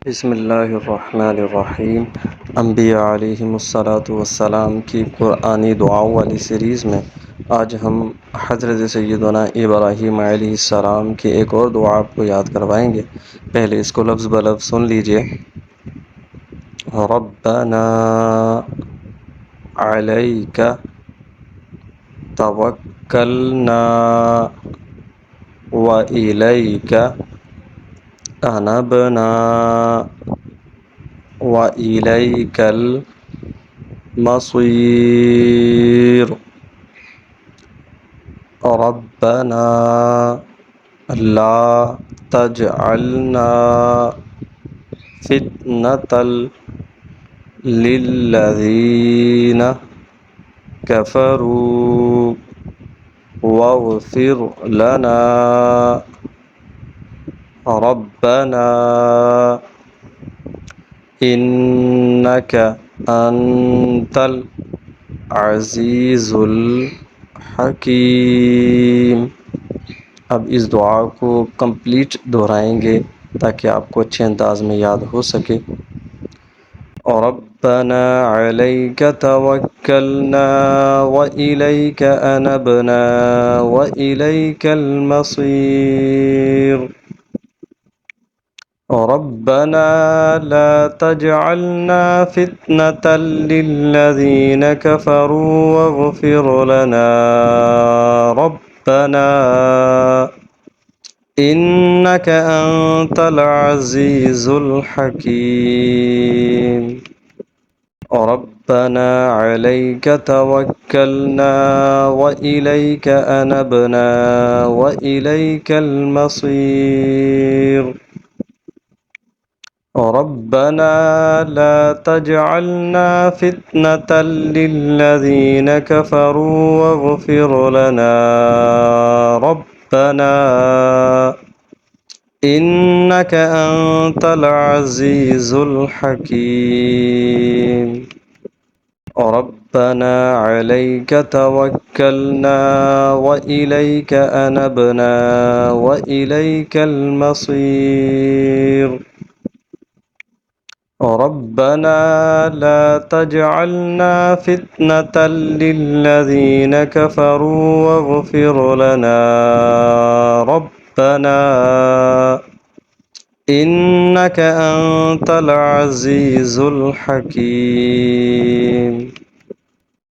بسم اللہ الرحمن الرحیم۔ انبیاء علیہم السلام کی قرآنی دعاؤں والی سیریز میں آج ہم حضرت سیدنا ابراہیم علیہ السلام کی ایک اور دعا آپ کو یاد کروائیں گے۔ پہلے اس کو لفظ بلفظ سن لیجئے۔ ربنا علیک توکلنا وإلیک أنبنا وإلیک المصیر ربنا لا تجعلنا فتنة للذین کفروا واغفر لنا ربنا انک انت العزیز الحکیم۔ اب اس دعا کو کمپلیٹ دہرائیں گے تاکہ آپ کو اچھے انداز میں یاد ہو سکے۔ ربنا علیک توکلنا وإلیک انبنا وإلیک المصیر ربنا لا تجعلنا فتنة للذین کفروا واغفر لنا ربنا إنك أنت العزيز الحكيم ربنا عليك توكلنا وإليك أنبنا وإليك المصير ربنا لا تجعلنا فتنة للذين كفروا واغفر لنا ربنا إنك أنت العزيز الحكيم ربنا عليك توكلنا وإليك أنبنا وإليك المصير ربنا لا تجعلنا فتنة للذين كفروا واغفر لنا ربنا إنك أنت العزيز الحكيم